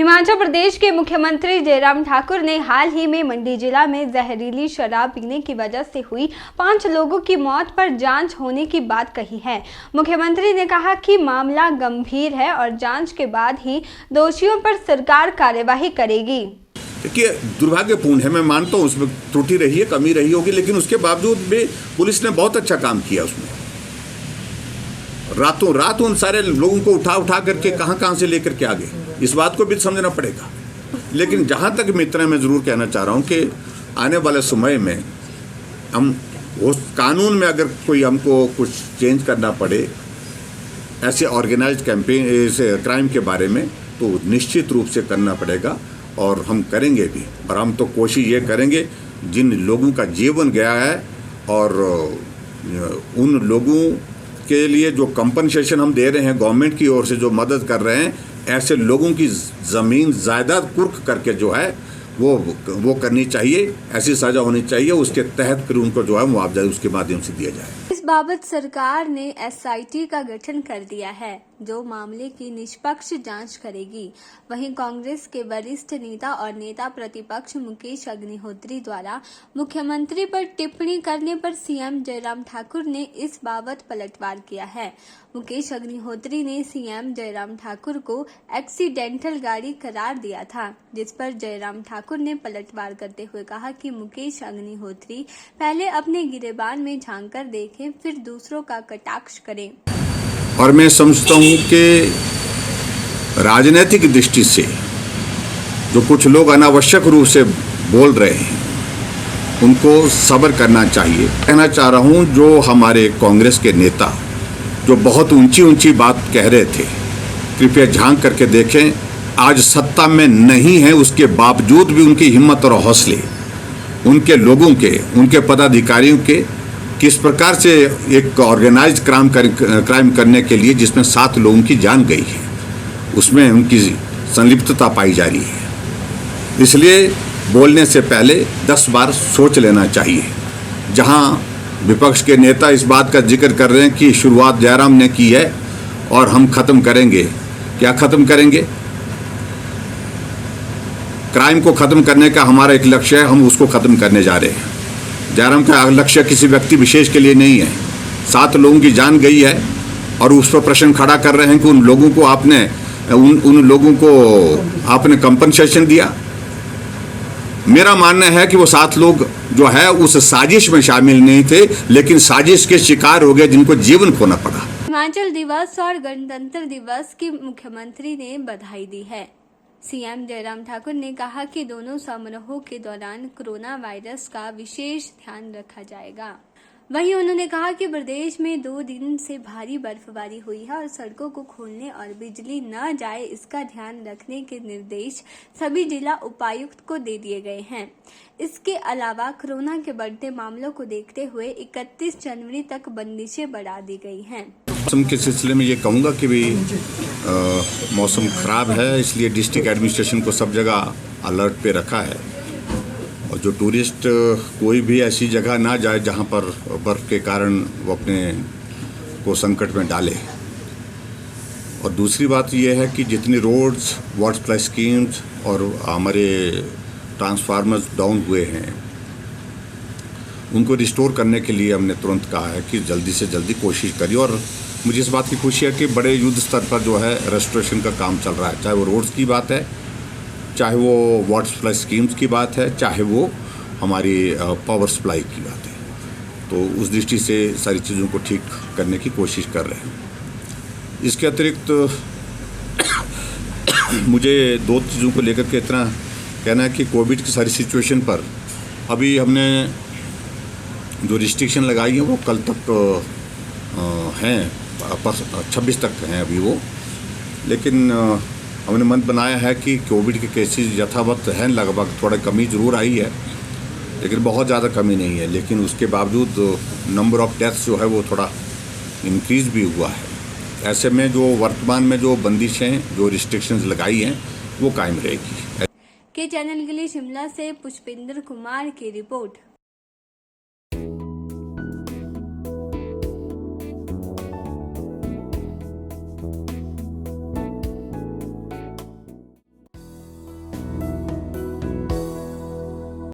हिमाचल प्रदेश के मुख्यमंत्री जयराम ठाकुर ने हाल ही में मंडी जिला में जहरीली शराब पीने की वजह से हुई 5 लोगों की मौत पर जांच होने की बात कही है। मुख्यमंत्री ने कहा कि मामला गंभीर है और जांच के बाद ही दोषियों पर सरकार कार्यवाही करेगी। देखिए, दुर्भाग्यपूर्ण है, मैं मानता हूँ उसमें त्रुटि रही है, कमी रही होगी, लेकिन उसके बावजूद भी पुलिस ने बहुत अच्छा काम किया। उसमें रातों रात उन सारे लोगों को उठा करके कहाँ से लेकर के आ गए, इस बात को भी समझना पड़ेगा। लेकिन जहाँ तक मित्र, मैं ज़रूर कहना चाह रहा हूँ कि आने वाले समय में हम उस कानून में अगर कोई हमको कुछ चेंज करना पड़े ऐसे ऑर्गेनाइज्ड कैंपेन क्राइम के बारे में, तो निश्चित रूप से करना पड़ेगा और हम करेंगे भी। और हम तो कोशिश ये करेंगे, जिन लोगों का जीवन गया है और उन लोगों के लिए जो कंपनसेशन हम दे रहे हैं गवर्नमेंट की ओर से, जो मदद कर रहे हैं, ऐसे लोगों की ज़मीन जायदाद कुर्क करके जो है वो करनी चाहिए, ऐसी सज़ा होनी चाहिए। उसके तहत फिर उनको जो है मुआवजा उसके माध्यम से दिया जाए। इस बाबत सरकार ने एसआईटी का गठन कर दिया है जो मामले की निष्पक्ष जांच करेगी। वहीं कांग्रेस के वरिष्ठ नेता और नेता प्रतिपक्ष मुकेश अग्निहोत्री द्वारा मुख्यमंत्री पर टिप्पणी करने पर सीएम जयराम ठाकुर ने इस बाबत पलटवार किया है। मुकेश अग्निहोत्री ने सीएम जयराम ठाकुर को एक्सीडेंटल गाड़ी करार दिया था, जिस पर जयराम ठाकुर ने पलटवार करते हुए कहा कि मुकेश अग्निहोत्री पहले अपने गिरेबान में झांक कर देखें, फिर दूसरों का कटाक्ष करें। और मैं समझता हूँ कि राजनीतिक दृष्टि से जो कुछ लोग अनावश्यक रूप से बोल रहे हैं, उनको सब्र करना चाहिए। कहना चाह रहा हूँ, जो हमारे कांग्रेस के नेता जो बहुत ऊंची बात कह रहे थे, कृपया झांक करके देखें। आज सत्ता में नहीं है, उसके बावजूद भी उनकी हिम्मत और हौसले, उनके लोगों के, उनके पदाधिकारियों के, किस प्रकार से एक ऑर्गेनाइज्ड क्राइम करने के लिए जिसमें 7 लोगों की जान गई है, उसमें उनकी संलिप्तता पाई जा रही है। इसलिए बोलने से पहले 10 बार सोच लेना चाहिए। जहां विपक्ष के नेता इस बात का जिक्र कर रहे हैं कि शुरुआत जयराम ने की है और हम ख़त्म करेंगे, क्या ख़त्म करेंगे? क्राइम को ख़त्म करने का हमारा एक लक्ष्य है, हम उसको ख़त्म करने जा रहे हैं। जयराम का लक्ष्य किसी व्यक्ति विशेष के लिए नहीं है। 7 लोगों की जान गई है और उस पर प्रश्न खड़ा कर रहे हैं कि उन लोगों को आपने कंपनसेशन दिया। मेरा मानना है कि वो 7 लोग जो है उस साजिश में शामिल नहीं थे, लेकिन साजिश के शिकार हो गए, जिनको जीवन खोना पड़ा। हिमाचल दिवस और गणतंत्र दिवस की मुख्यमंत्री ने बधाई दी है। सीएम जयराम ठाकुर ने कहा कि दोनों समारोहों के दौरान कोरोना वायरस का विशेष ध्यान रखा जाएगा। वहीं उन्होंने कहा कि प्रदेश में 2 दिन से भारी बर्फबारी हुई है और सड़कों को खोलने और बिजली न जाए, इसका ध्यान रखने के निर्देश सभी जिला उपायुक्त को दे दिए गए हैं। इसके अलावा कोरोना के बढ़ते मामलों को देखते हुए 31 जनवरी तक बंदिशें बढ़ा दी गई हैं। मौसम के सिलसिले में ये कहूँगा कि भी मौसम खराब है, इसलिए डिस्ट्रिक्ट एडमिनिस्ट्रेशन को सब जगह अलर्ट पे रखा है। और जो टूरिस्ट कोई भी ऐसी जगह ना जाए जहाँ पर बर्फ़ के कारण वो अपने को संकट में डाले। और दूसरी बात ये है कि जितनी रोड्स, वाटर सप्लाई स्कीम्स और हमारे ट्रांसफार्मर्स डाउन हुए हैं, उनको रिस्टोर करने के लिए हमने तुरंत कहा है कि जल्दी से जल्दी कोशिश करिए। और मुझे इस बात की खुशी है कि बड़े युद्ध स्तर पर जो है रेस्टोरेशन का काम चल रहा है, चाहे वो रोड्स की बात है, चाहे वो वाटर सप्लाई स्कीम्स की बात है, चाहे वो हमारी पावर सप्लाई की बात है। तो उस दृष्टि से सारी चीज़ों को ठीक करने की कोशिश कर रहे हैं। इसके अतिरिक्त मुझे 2 चीज़ों को लेकर के इतना कहना है कि कोविड की सारी सिचुएशन पर अभी हमने जो रिस्ट्रिक्शन लगाई है वो कल तक हैं, 26 तक हैं अभी वो। लेकिन हमने मन बनाया है कि कोविड के केसेस यथावत हैं, लगभग थोड़ा कमी ज़रूर आई है, लेकिन बहुत ज़्यादा कमी नहीं है। लेकिन उसके बावजूद नंबर ऑफ़ डेथ्स जो है वो थोड़ा इंक्रीज़ भी हुआ है। ऐसे में जो वर्तमान में जो बंदिशें, जो रिस्ट्रिक्शंस लगाई हैं, वो कायम रहेगी। के चैनल के लिए शिमला से पुष्पेंद्र कुमार की रिपोर्ट।